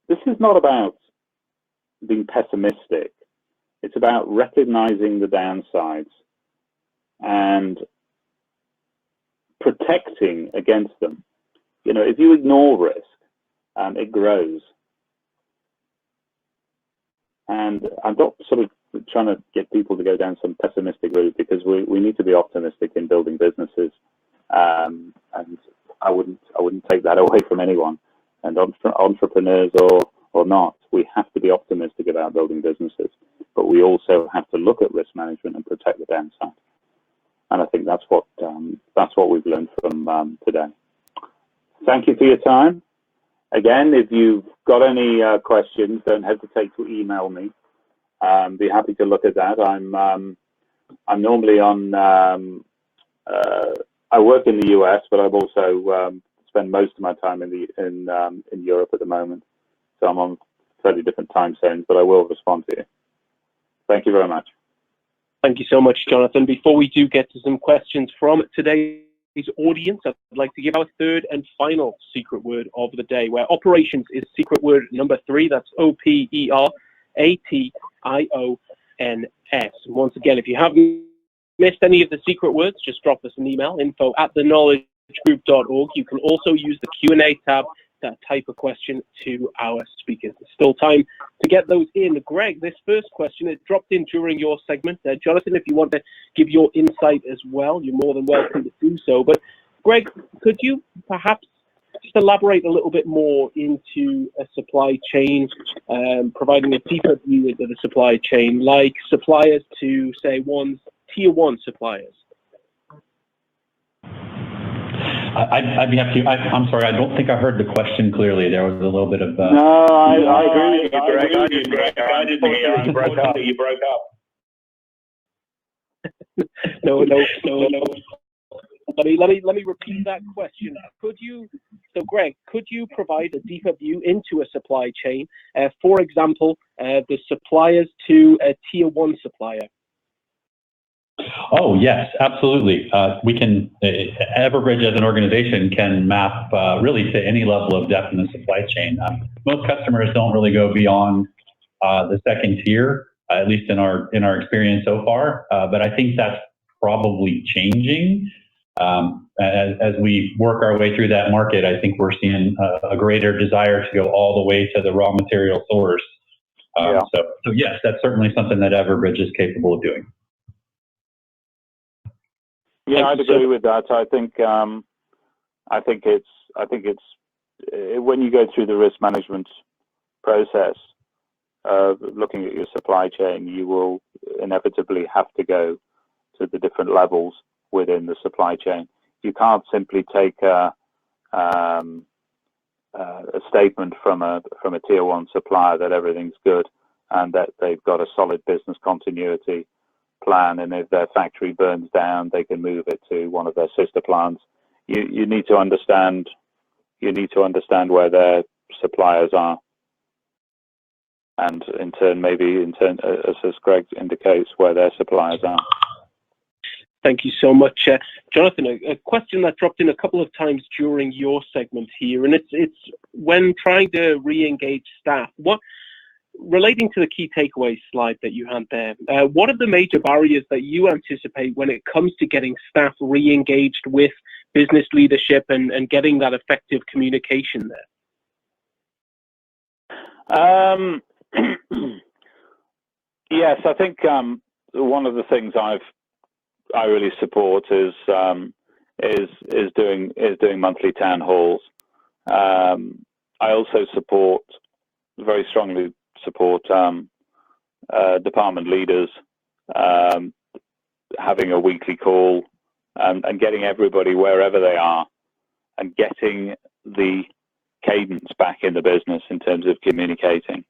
this is not about being pessimistic. It's about recognizing the downsides and protecting against them. If you ignore risk, it grows. And I'm not sort of trying to get people to go down some pessimistic route, because we need to be optimistic in building businesses. And I wouldn't take that away from anyone. And entrepreneurs or not, we have to be optimistic about building businesses, but we also have to look at risk management and protect the downside. And I think that's what we've learned from today. Thank you for your time. Again, if you've got any questions, don't hesitate to email me. Be happy to look at that. I'm normally on. I work in the US, but I've also spend most of my time in Europe at the moment. So I'm on fairly different time zones, but I will respond to you. Thank you very much. Thank you so much, Jonathan. Before we do get to some questions from today's audience, I'd like to give our third and final secret word of the day, where operations is secret word number 3. That's OPERATIONS. And once again, if you haven't missed any of the secret words, just drop us an email, info@theknowledgegroup.org. You can also use the Q&A tab to type a question to our speakers. There's still time to get those in. Greg, this first question, it dropped in during your segment. Jonathan, if you want to give your insight as well, you're more than welcome to do so. But Greg, could you perhaps just elaborate a little bit more into a supply chain, providing a deeper view into the supply chain, like suppliers to, say, tier 1 suppliers? I'd be happy to. I'm sorry, I don't think I heard the question clearly. There was a little bit of. No, I agree with you, Greg. You broke up. No. Let me repeat that question. Greg, could you provide a deeper view into a supply chain? For example, the suppliers to a tier 1 supplier. Oh, yes, absolutely. We can, Everbridge as an organization can map really to any level of depth in the supply chain. Most customers don't really go beyond the second tier, at least in our experience so far. But I think that's probably changing. As we work our way through that market, I think we're seeing a greater desire to go all the way to the raw material source. So yes, that's certainly something that Everbridge is capable of doing. Yeah, I'd agree with that. I think it's when you go through the risk management process of looking at your supply chain, you will inevitably have to go to the different levels within the supply chain. You can't simply take a statement from a tier one supplier that everything's good and that they've got a solid business continuity plan, and if their factory burns down, they can move it to one of their sister plants. You need to understand where their suppliers are, and in turn, as Greg indicates, where their suppliers are. Thank you so much, Jonathan. A question that dropped in a couple of times during your segment here, and it's when trying to re-engage staff. Relating to the key takeaways slide that you had there, what are the major barriers that you anticipate when it comes to getting staff re-engaged with business leadership and getting that effective communication there? Yes, I think one of the things I really support is doing monthly town halls. I also very strongly support department leaders having a weekly call and getting everybody wherever they are and getting the cadence back in the business in terms of communicating.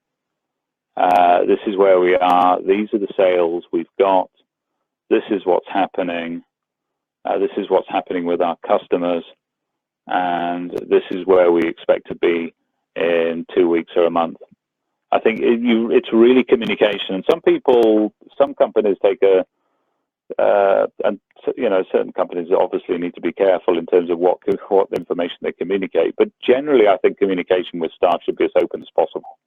This is where we are. These are the sales we've got. This is what's happening. This is what's happening with our customers. And this is where we expect to be in 2 weeks or a month. I think it's really communication. And some companies take certain companies obviously need to be careful in terms of what information they communicate. But generally, I think communication with staff should be as open as possible.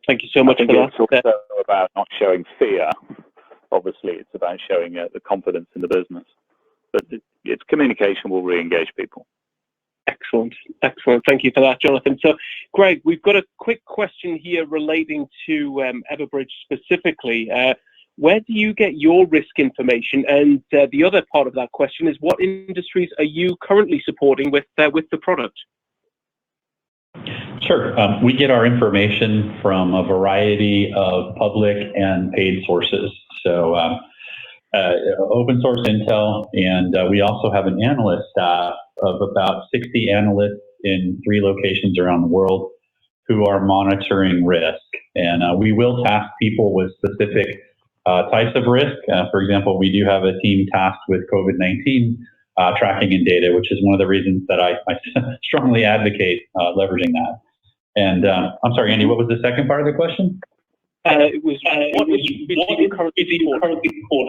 Thank you so much for that. It's also about not showing fear. Obviously, it's about showing the confidence in the business. But it's communication will re-engage people. Excellent. Thank you for that, Jonathan. So, Greg, we've got a quick question here relating to Everbridge specifically. Where do you get your risk information? And the other part of that question is, what industries are you currently supporting with the product? Sure. We get our information from a variety of public and paid sources. So open source intel, and we also have an analyst staff of about 60 analysts in 3 locations around the world who are monitoring risk. And we will task people with specific types of risk. For example, we do have a team tasked with COVID-19 tracking and data, which is one of the reasons that I strongly advocate leveraging that. And I'm sorry, Andy, what was the second part of the question? It was what is you currently support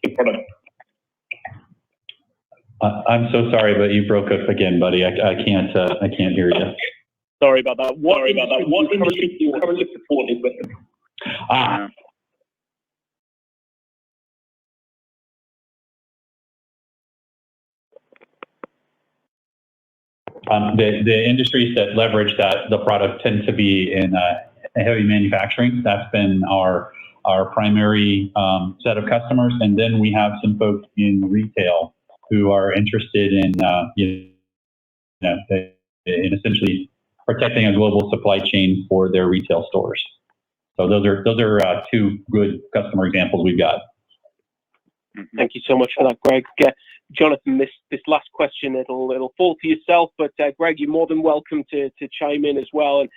the product? I'm so sorry, but you broke up again, buddy. I can't hear you. Sorry about that. What industry do you currently support with them? The industries that leverage the product tend to be in heavy manufacturing. That's been our primary set of customers, and then we have some folks in retail who are interested in in essentially protecting a global supply chain for their retail stores. So those are 2 good customer examples we've got. Thank you so much for that, Greg. Jonathan, this last question, it'll fall to yourself, but Greg, you're more than welcome to chime in as well. And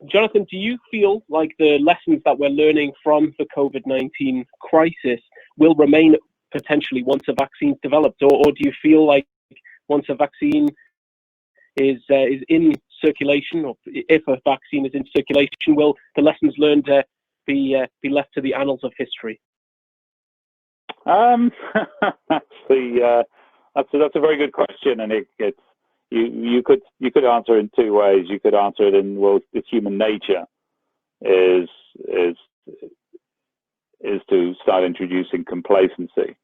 Jonathan, do you feel like the lessons that we're learning from the COVID-19 crisis will remain potentially once a vaccine's developed, or do you feel like once a vaccine is in circulation, or if a vaccine is in circulation, will the lessons learned be left to the annals of history? That's a very good question, and you could answer in two ways. You could answer it in, well, it's human nature is to start introducing complacency,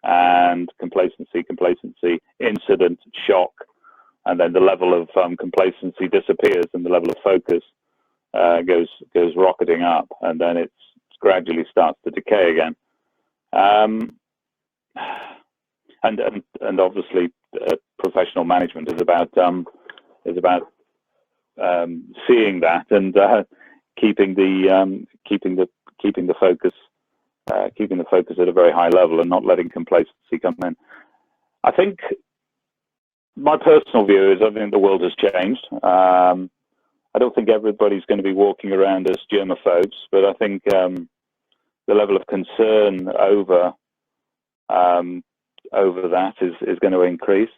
and complacency, incident, shock, and then the level of complacency disappears, and the level of focus goes rocketing up, and then it gradually starts to decay again. And obviously, professional management is about seeing that and keeping the focus at a very high level and not letting complacency come in. I think my personal view is I think the world has changed. I don't think everybody's going to be walking around as germaphobes, but I think the level of concern over that is going to increase.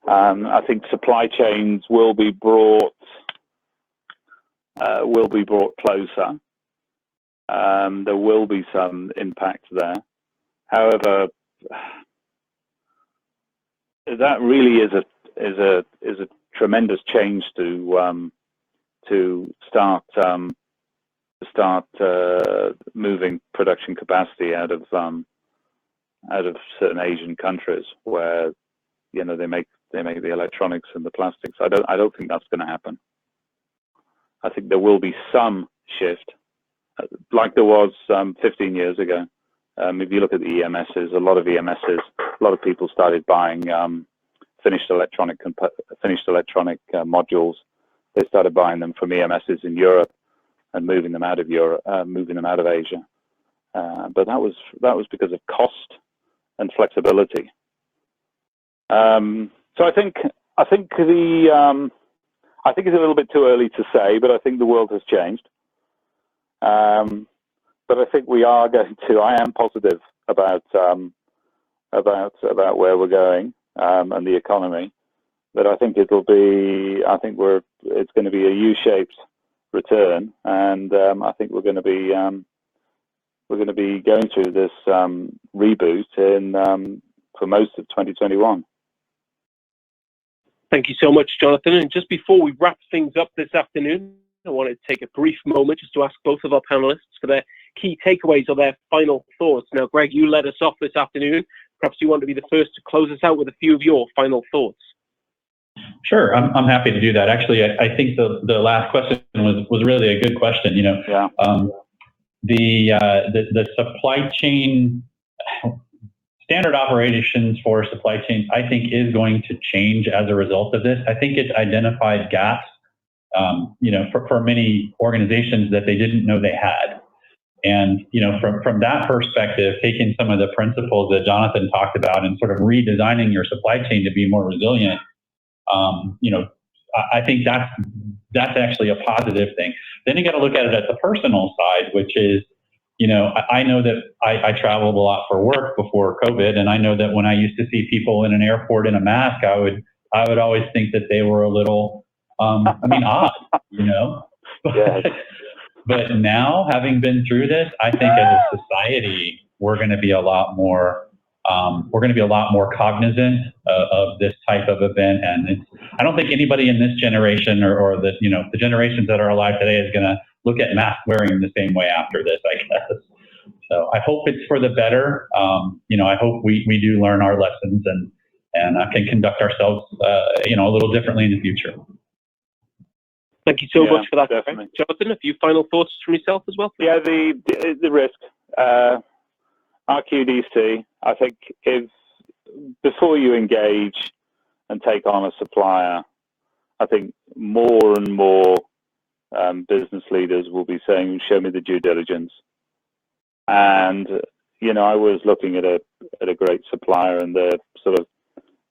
I think supply chains will be brought closer. There will be some impact there. However, that really is a tremendous change to start moving production capacity out of certain Asian countries where they make the electronics and the plastics. I don't think that's going to happen. I think there will be some shift, like there was 15 years ago. If you look at the EMSs, a lot of people started buying finished electronic modules. They started buying them from EMSs in Europe and moving them out of Asia. But that was because of cost and flexibility. So I think it's a little bit too early to say, but I think the world has changed. But I think we are going to. I am positive about where we're going and the economy. But I think it's going to be a U-shaped return, and I think we're going to be going through this reboot for most of 2021. Thank you so much, Jonathan. And just before we wrap things up this afternoon, I want to take a brief moment just to ask both of our panelists for their key takeaways or their final thoughts. Now, Greg, you led us off this afternoon. Perhaps you want to be the first to close us out with a few of your final thoughts. Sure, I'm happy to do that. Actually, I think the last question was really a good question. Yeah. The supply chain, standard operations for supply chains, I think, is going to change as a result of this. I think it's identified gaps, for many organizations that they didn't know they had. And, from that perspective, taking some of the principles that Jonathan talked about and sort of redesigning your supply chain to be more resilient, I think that's actually a positive thing. Then you got to look at it at the personal side, which is, I know that I traveled a lot for work before COVID, and I know that when I used to see people in an airport in a mask, I would always think that they were a little, odd, Yes. But now, having been through this, I think as a society, we're going to be a lot more cognizant of this type of event. And I don't think anybody in this generation or the generations that are alive today is going to look at mask wearing the same way after this, I guess. So I hope it's for the better. I hope we do learn our lessons and can conduct ourselves, a little differently in the future. Thank you so much for that. Definitely. Jonathan, a few final thoughts from yourself as well? Yeah, the risk. RQDC, I think if before you engage and take on a supplier, I think more and more business leaders will be saying, show me the due diligence. And, I was looking at a great supplier and they're sort of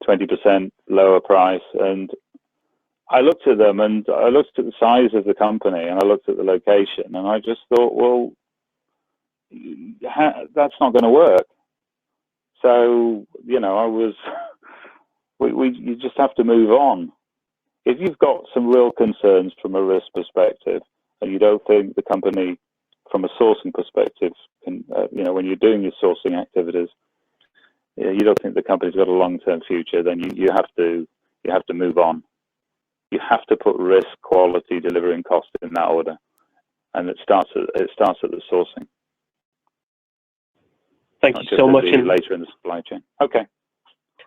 20% lower price. And I looked at them and I looked at the size of the company and I looked at the location and I just thought, well, that's not going to work. So, you just have to move on. If you've got some real concerns from a risk perspective and you don't think the company from a sourcing perspective, when you're doing your sourcing activities, you don't think the company's got a long-term future, then you have to move on. You have to put risk, quality, delivery, and cost in that order, and it starts at the sourcing. Thank you so much. Later in the supply chain. Okay.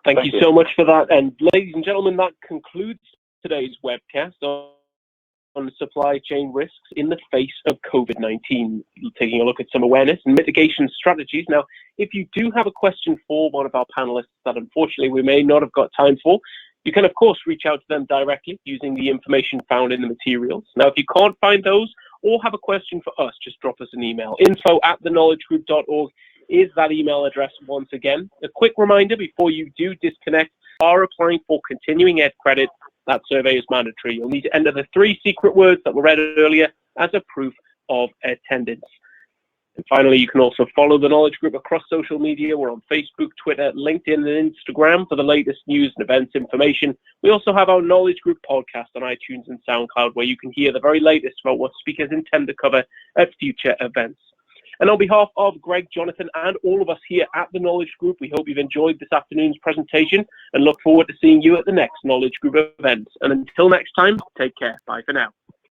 Thank you so much for that. And ladies and gentlemen, that concludes today's webcast on supply chain risks in the face of COVID-19, taking a look at some awareness and mitigation strategies. Now, if you do have a question for one of our panelists that unfortunately we may not have got time for, you can of course reach out to them directly using the information found in the materials. Now, if you can't find those or have a question for us, just drop us an email. info@theknowledgegroup.org is that email address once again. A quick reminder before you do disconnect, are applying for continuing ed credit. That survey is mandatory. You'll need to enter the 3 secret words that were read earlier as a proof of attendance. And finally, you can also follow the Knowledge Group across social media. We're on Facebook, Twitter, LinkedIn, and Instagram for the latest news and events information. We also have our Knowledge Group podcast on iTunes and SoundCloud, where you can hear the very latest about what speakers intend to cover at future events. And on behalf of Greg, Jonathan, and all of us here at the Knowledge Group, we hope you've enjoyed this afternoon's presentation and look forward to seeing you at the next Knowledge Group event. And until next time, take care. Bye for now.